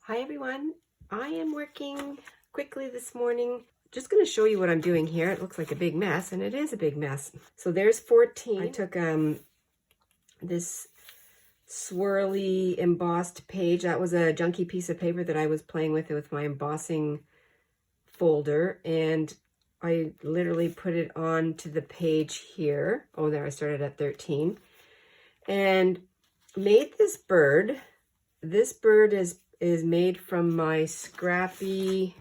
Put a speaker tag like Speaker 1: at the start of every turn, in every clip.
Speaker 1: Hi everyone, I am working quickly this morning. Just going to show you what I'm doing here. It looks like a big mess, and it is a big mess. So there's 14. I took this swirly embossed page. That was a junky piece of paper that I was playing with my embossing folder, and I literally put it onto the page here. Oh, there, I started at 13. And made this bird. This bird is made from my scrappy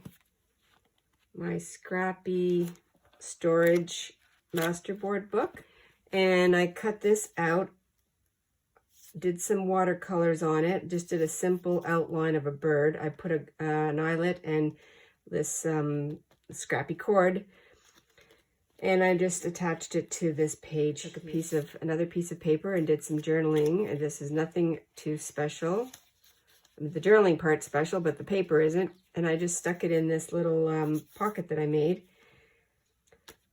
Speaker 1: storage masterboard book, and I cut this out, did some watercolors on it, just did a simple outline of a bird. I put an eyelet and this scrappy cord, and I just attached it to this page. Took another piece of paper and did some journaling, and this is nothing too special. The journaling part's special, but the paper isn't. And I just stuck it in this little pocket that I made.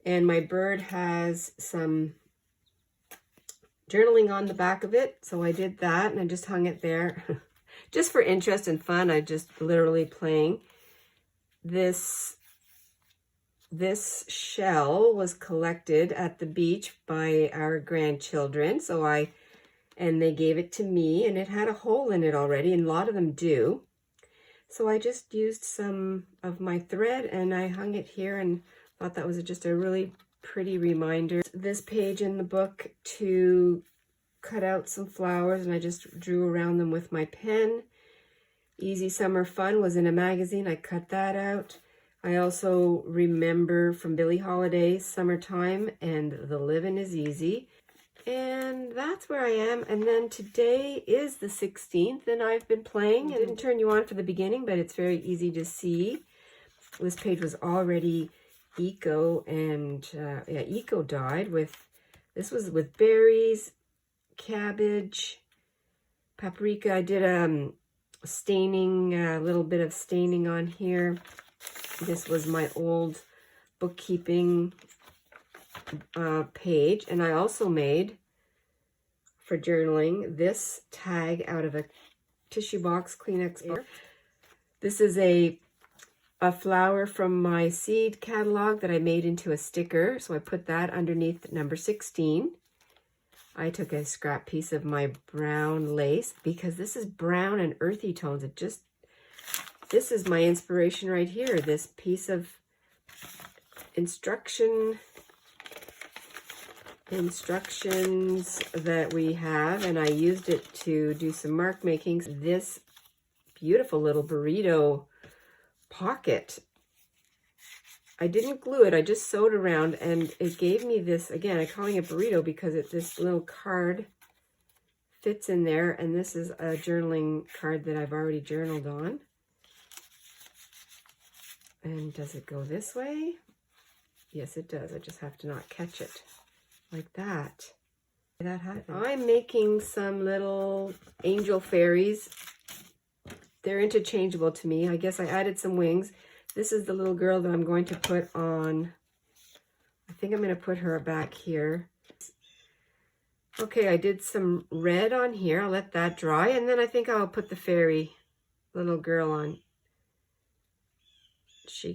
Speaker 1: And my bird has some journaling on the back of it. So I did that, and I just hung it there. Just for interest and fun, I just literally playing. This shell was collected at the beach by our grandchildren. And they gave it to me, and it had a hole in it already, and a lot of them do. So I just used some of my thread and I hung it here and thought that was just a really pretty reminder. This page in the book to cut out some flowers, and I just drew around them with my pen. Easy Summer Fun was in a magazine. I cut that out. I also remember from Billie Holiday's Summertime and The Livin' is Easy. And that's where I am. And then today is the 16th, and I've been playing. I didn't turn you on for the beginning, but it's very easy to see. This page was already eco, and eco dyed with, this was with berries, cabbage, paprika. I did staining, a little bit of staining on here. This was my old bookkeeping page, and I also made, for journaling, this tag out of a tissue box, Kleenex box. This is a flower from my seed catalog that I made into a sticker, so I put that underneath number 16. I took a scrap piece of my brown lace, because this is brown and earthy tones. This is my inspiration right here, this piece of instructions that we have, and I used it to do some mark makings. This beautiful little burrito pocket, I didn't glue it, I just sewed around, and it gave me this, again, I'm calling it burrito because this little card fits in there, and this is a journaling card that I've already journaled on. And does it go this way? Yes, it does. I just have to not catch it. Like that. That happened. I'm making some little angel fairies. They're interchangeable to me. I guess I added some wings. This is the little girl that I'm going to put on. I think I'm going to put her back here. Okay, I did some red on here. I'll let that dry, and then I think I'll put the fairy little girl on.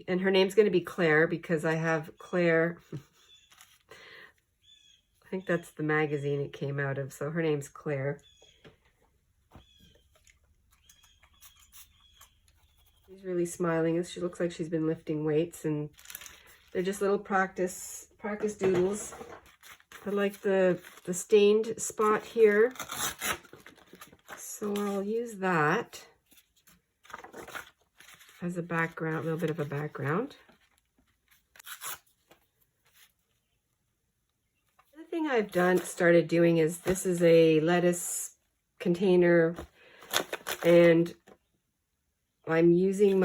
Speaker 1: And her name's going to be Claire, because I have Claire. I think that's the magazine it came out of, so her name's Claire. She's really smiling. She looks like she's been lifting weights, and they're just little practice doodles. I like the stained spot here, so I'll use that as a background, a little bit of a background. The thing I've started doing is, this is a lettuce container, and I'm using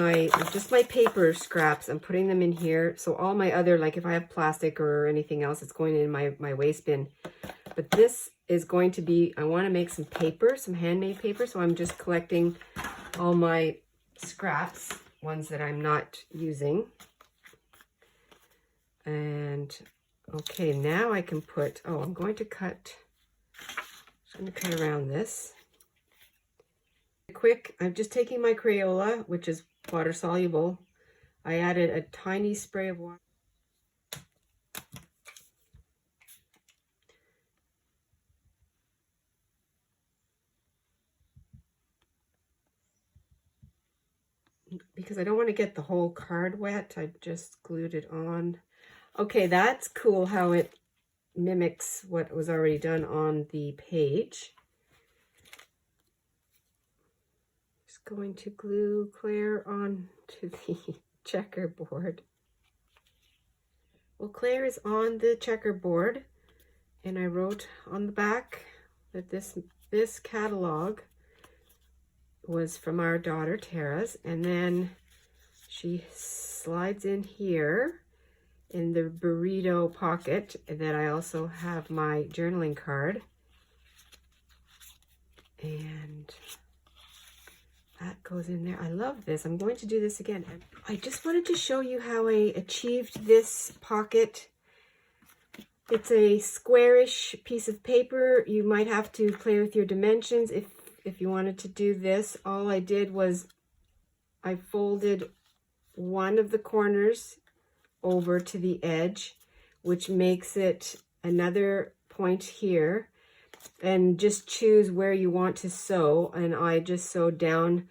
Speaker 1: just my paper scraps. I'm putting them in here. So all my other, like if I have plastic or anything else, it's going in my waste bin. But this is going to be, I want to make some paper, some handmade paper. So I'm just collecting all my scraps, ones that I'm not using. And okay, now I can put, I'm going to cut around this. Quick, I'm just taking my Crayola, which is water soluble. I added a tiny spray of water. Because I don't want to get the whole card wet, I just glued it on. Okay, that's cool how it mimics what was already done on the page. Just going to glue Claire onto the checkerboard. Well, Claire is on the checkerboard, and I wrote on the back that this catalog was from our daughter Tara's, and then she slides in here in the burrito pocket that I also have my journaling card, and that goes in there. I love this. I'm going to do this again. I just wanted to show you how I achieved this pocket. It's a squarish piece of paper. You might have to play with your dimensions if you wanted to do this. All I did was I folded one of the corners over to the edge, which makes it another point here, and just choose where you want to sew. And I just sewed down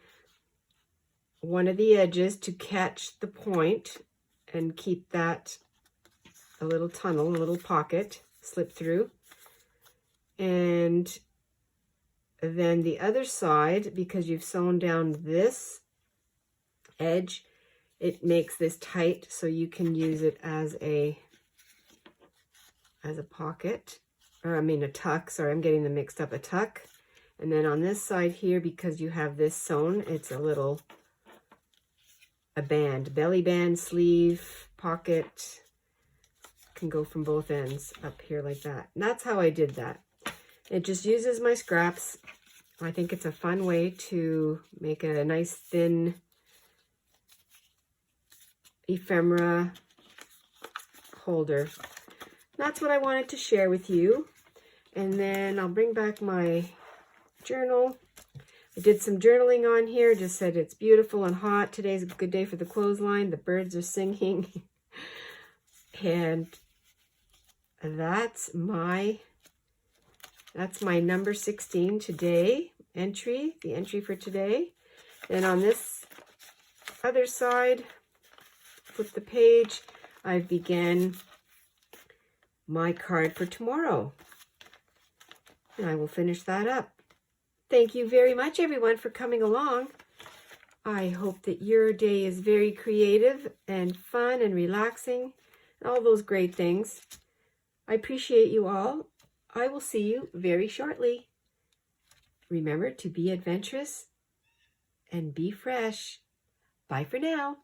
Speaker 1: one of the edges to catch the point and keep that a little tunnel, a little pocket, slip through. And then the other side, because you've sewn down this edge, it makes this tight so you can use it as a pocket, or I mean a tuck. Sorry, I'm getting them mixed up. A tuck. And then on this side here, because you have this sewn, it's a band, belly band, sleeve, pocket. Can go from both ends up here like that. And that's how I did that. It just uses my scraps. I think it's a fun way to make a nice thin ephemera holder. That's what I wanted to share with you. And then I'll bring back my journal. I did some journaling on here, just said it's beautiful and hot. Today's a good day for the clothesline. The birds are singing. And that's my number 16 today entry, the entry for today. And on this other side, flip the page, I began my card for tomorrow. And I will finish that up. Thank you very much, everyone, for coming along. I hope that your day is very creative and fun and relaxing and all those great things. I appreciate you all. I will see you very shortly. Remember to be adventurous and be fresh. Bye for now.